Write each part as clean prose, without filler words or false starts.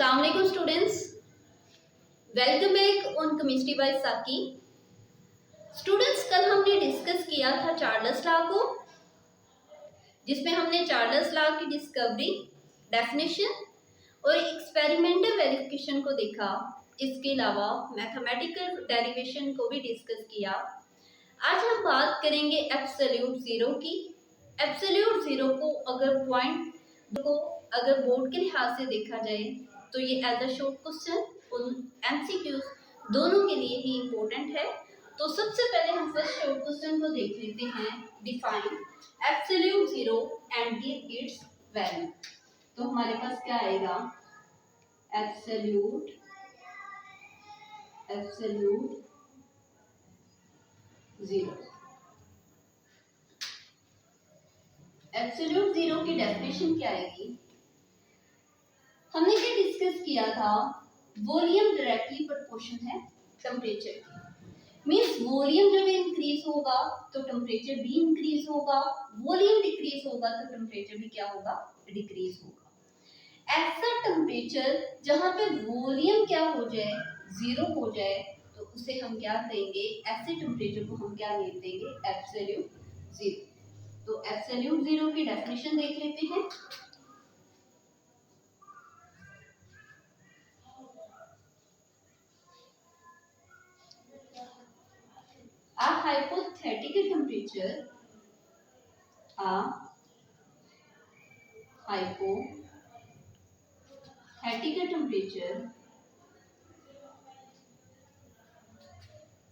अस्सलाम वालेकुम students, welcome back on chemistry bye साकी। स्टूडेंट्स, कल हमने डिस्कस किया था चार्ल्स लॉ को, जिसमें हमने चार्ल्स लॉ की डिस्कवरी, डेफिनेशन और एक्सपेरिमेंटल वेरिफिकेशन को देखा। इसके अलावा मैथमेटिकल डेरिवेशन को भी डिस्कस किया। आज हम बात करेंगे एब्सोल्यूट ज़ीरो की। एब्सोल्यूट ज़ीरो को अगर बोर्ड के लिहाज से देखा जाए तो ये एज अ शॉर्ट क्वेश्चन और एमसीक्यूज दोनों के लिए ही इम्पोर्टेंट है। तो सबसे पहले हम फर्स्ट शॉर्ट क्वेश्चन को देख लेते हैं। Define absolute zero and give its value. तो हमारे पास क्या आएगा? Absolute zero. एब्सोल्यूट ज़ीरो की डेफिनेशन क्या आएगी? हमने क्या डिस्कस किया था? वॉल्यूम डायरेक्टली प्रोपोर्शन है टेम्परेचर की। मींस वॉल्यूम जब इंक्रीज होगा तो टेम्परेचर भी इंक्रीज होगा, वॉल्यूम डिक्रीज होगा तो टेम्परेचर भी क्या होगा? डिक्रीज होगा। ऐसा टेम्परेचर जहां पे वॉल्यूम क्या हो जाए? जीरो हो जाए, तो उसे हम क्या देंगे? ऐसे टेम्परेचर को हम क्या नेम देंगे? Absolute zero. तो एब्सोल्यूट जीरो की डेफिनेशन देख लेते हैं। A hypothetical temperature,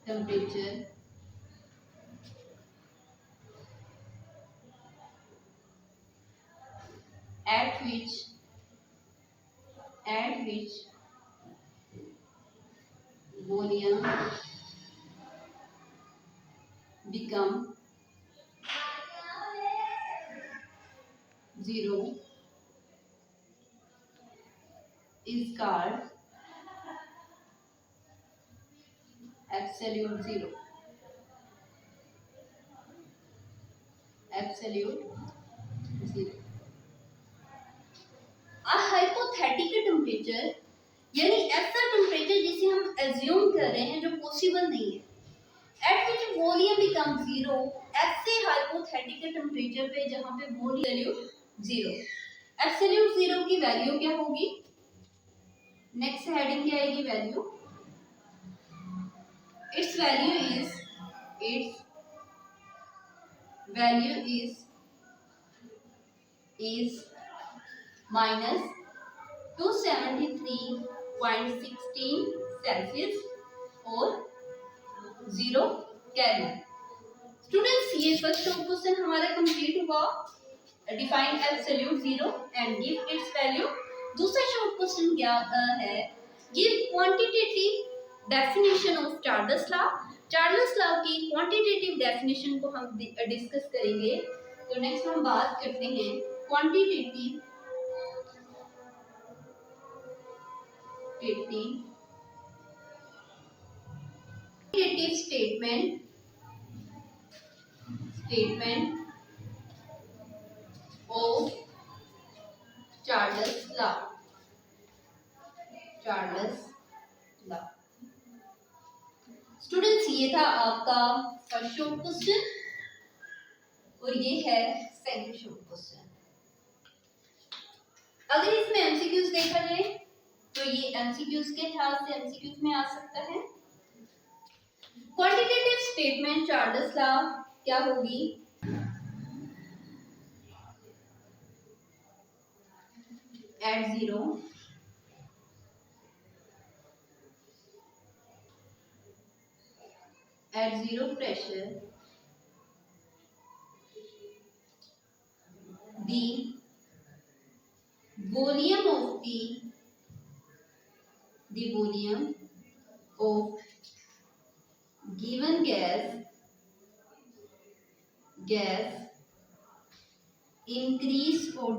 temperature at which volume become zero is called absolute zero. A hypothetical temperature यानी ऐसा टेम्परेचर जिसे हम एज्यूम कर रहे हैं जो पॉसिबल नहीं है। एट विच वॉल्यूम बिकम जीरो, ऐसे हाइपोथेटिकल टेम्परेचर पे जहां पे वॉल्यूम जीरो। एब्सोल्यूट जीरो की वैल्यू क्या होगी? नेक्स्ट हेडिंग क्या आएगी? Value. It's value is minus 273.16 Celsius और 0 केल्विन। स्टूडेंट्स, ये फर्स्ट क्वेश्चन हमारा कंप्लीट हुआ। Define absolute zero and give its value. दूसरा शॉर्ट क्वेश्चन क्या है? Give quantitative definition of Charles law. Charles law की क्वांटिटेटिव डेफिनेशन को हम डिस्कस करेंगे। तो नेक्स्ट हम बात करते हैं quantitative statement of Charles law. Students, ये था आपका फर्स्ट शॉर्ट क्वेश्चन और ये है सेकंड शॉर्ट क्वेश्चन। अगर इसमें एमसीक्यूज देखा जाए तो ये एमसीक्यूज के ख्याल से एमसीक्यूज में आ सकता है। क्वांटिटेटिव स्टेटमेंट चार्ल्स लॉ क्या होगी? at zero pressure, the volume of given gas increase or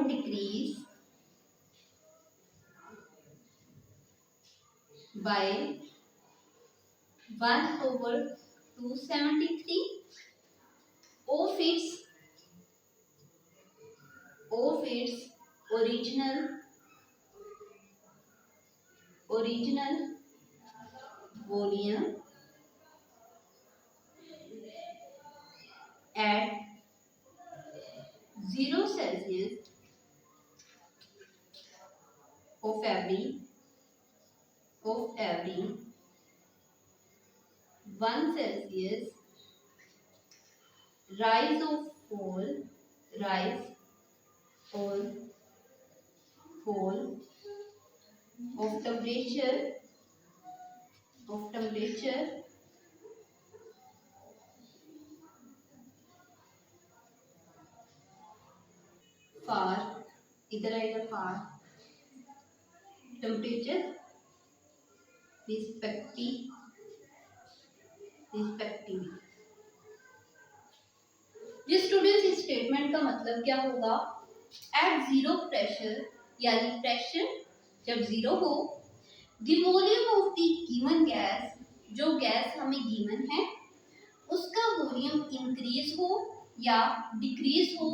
decrease by 1/273 of its its original volume at 0 Celsius of every 1 Celsius rise or fall of temperature for इधर आएगा for temperature respectively। जिस students इस statement का मतलब क्या होगा, eight zero pressure यानी pressure जब जीरो हो, the volume of the given gas, जो गैस हमें गिवन है उसका वॉल्यूम इंक्रीज हो या डिक्रीज हो,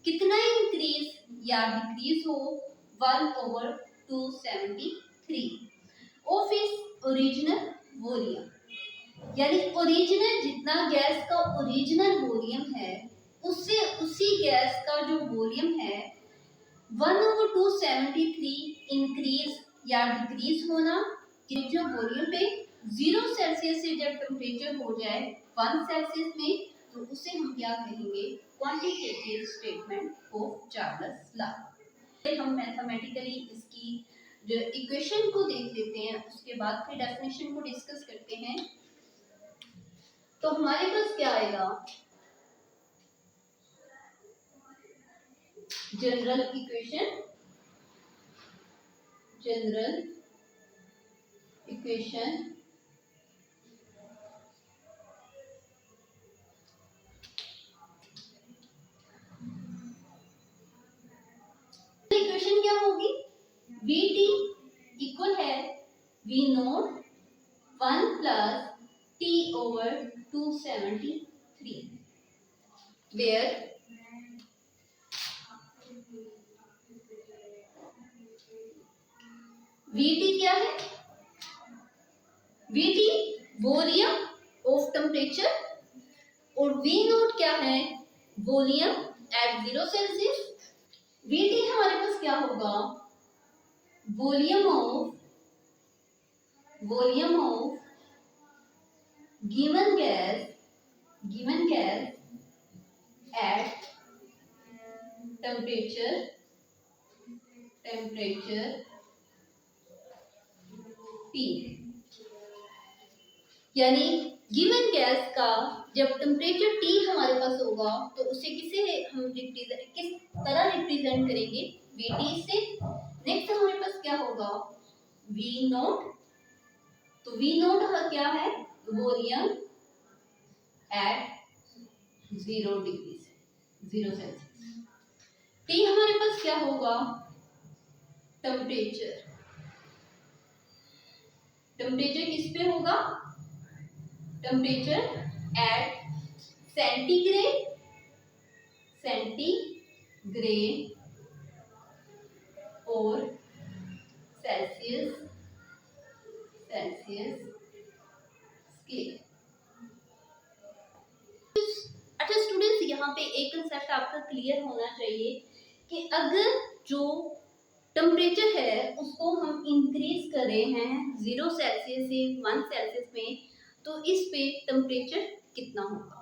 कितना इंक्रीज या डिक्रीज हो, 1/273 ऑफ इस ओरिजिनल वॉल्यूम, यानी ओरिजिनल जितना गैस का ओरिजिनल वॉल्यूम है उससे उसी गैस का जो वॉल्यूम है 1/273 इंक्रीज या डिक्रीज होना, कि जो वॉल्यूम पे 0 सेल्सियस से जब टेम्परेचर हो जाए 1 सेल्सियस में, तो उसे हम क्या कहेंगे, quantitative statement of Charles law. हम मैथमेटिकली इसकी जो इक्वेशन को देख लेते हैं, उसके बाद फिर डेफिनेशन को डिस्कस करते हैं। तो हमारे पास क्या आएगा, जनरल इक्वेशन इक्वेशन क्या होगी, Vt इक्वल है V not 1 plus T/273, where Vt क्या है, Vt वॉल्यूम ऑफ टेम्परेचर और V नॉट क्या है, वॉल्यूम एट 0 सेल्सियस। Vt हमारे पास क्या होगा, volume of given gas at temperature T, यानी गिवन गैस का जब टेम्परेचर T हमारे पास होगा तो उसे किस तरह रिप्रेजेंट करेंगे, Vt से। नेक्स्ट हमारे पास क्या होगा, V नॉट, तो V नॉट क्या है, वॉल्यूम एट 0 सेल्सियस। T हमारे पास क्या होगा, टेम्परेचर किस पे होगा, टेम्परेचर एट सेंटीग्रेड और सेल्सियस स्केल। अच्छा स्टूडेंट्स, यहाँ पे एक कंसेप्ट आपका क्लियर होना चाहिए कि अगर जो टेम्परेचर है उसको हम इंक्रीज कर रहे हैं 0 सेल्सियस से 1 सेल्सियस में, तो इस पे टेम्परेचर कितना होगा।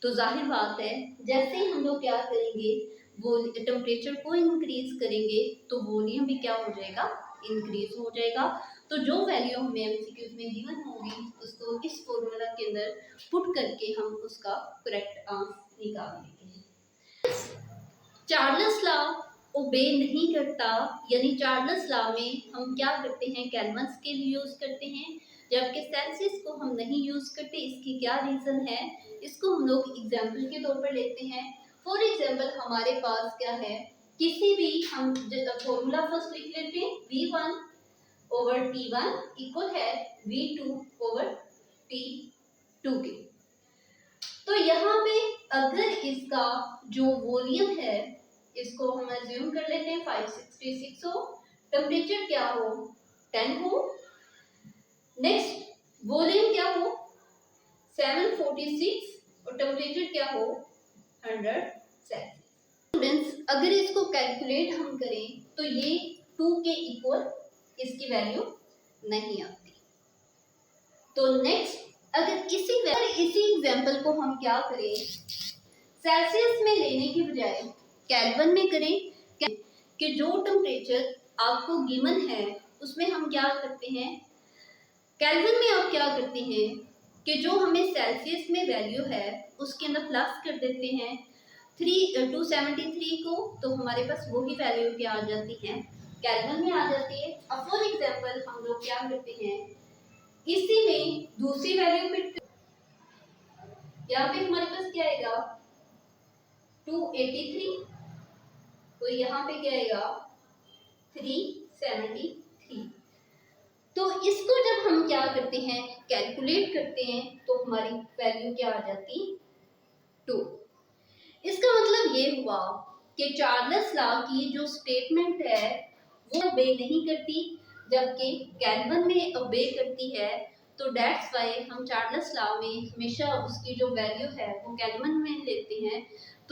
तो जाहिर बात है जैसे ही हम लोग क्या करेंगे, वो टेम्परेचर को इंक्रीज करेंगे तो वॉल्यूम भी क्या हो जाएगा, इंक्रीज हो जाएगा। तो जो वैल्यू हमें एमसीक्यूज में गिवन होगी उसको इस फॉर्मूला के अंदर पुट करके हम उसका करेक्ट आंसर निकाल लेंगे। चार्ल्स लॉ ओबे नहीं करता, यानी चार्ल्स लॉ में हम क्या करते हैं, केल्विन स्केल यूज करते हैं, जबकि सेल्सियस को हम नहीं यूज करते। इसकी क्या रीजन है, इसको हम लोग एग्जाम्पल के तौर पर लेते हैं। फॉर एग्जाम्पल हमारे पास क्या है, किसी भी हम फॉर्मूला फर्स्ट लिख लेते हैं, V1/T1 इक्वल है V2/T2 के। तो यहाँ पे अगर इसका जो वॉल्यूम है इसको हम अज्यूम कर लेते हैं 566 हो, टेम्परेचर क्या हो 10 हो, नेक्स्ट वॉल्यूम क्या हो 746 और टेम्परेचर क्या हो 100 सेल्सियस। स्टूडेंट्स अगर इसको कैलकुलेट हम करें तो ये 2 के इक्वल इसकी वैल्यू नहीं आती। तो नेक्स्ट अगर इसी एग्जांपल को हम क्या करें सेल्सियस में लेने की बजाय केल्विन में करें कि जो टेम्परेचर आपको गिवन है उसमें हम क्या करते हैं केल्विन में आप क्या करते हैं कि जो हमें सेल्सियस में वैल्यू है उसके अंदर प्लस कर देते हैं 273 को, तो हमारे पास वही वैल्यू क्या आ जाती है केल्विन में आ जाती है। अब फॉर एग्जांपल हम लोग क्या करते हैं इसी में दूसरी वैल्यू फिट यहाँ पे हमारे पास क्या आएगा 283, तो यहाँ पे क्या आएगा 373। तो इसको जब हम क्या करते हैं कैलकुलेट करते हैं तो हमारी वैल्यू क्या आ जाती 2। इसका मतलब ये हुआ कि चार्ल्स लॉ की जो स्टेटमेंट है वो ओबे नहीं करती जबकि केल्विन में ओबे करती है। तो दैट्स वाई हम चार्ल्स लॉ में हमेशा उसकी जो वैल्यू है वो केल्विन में लेते हैं।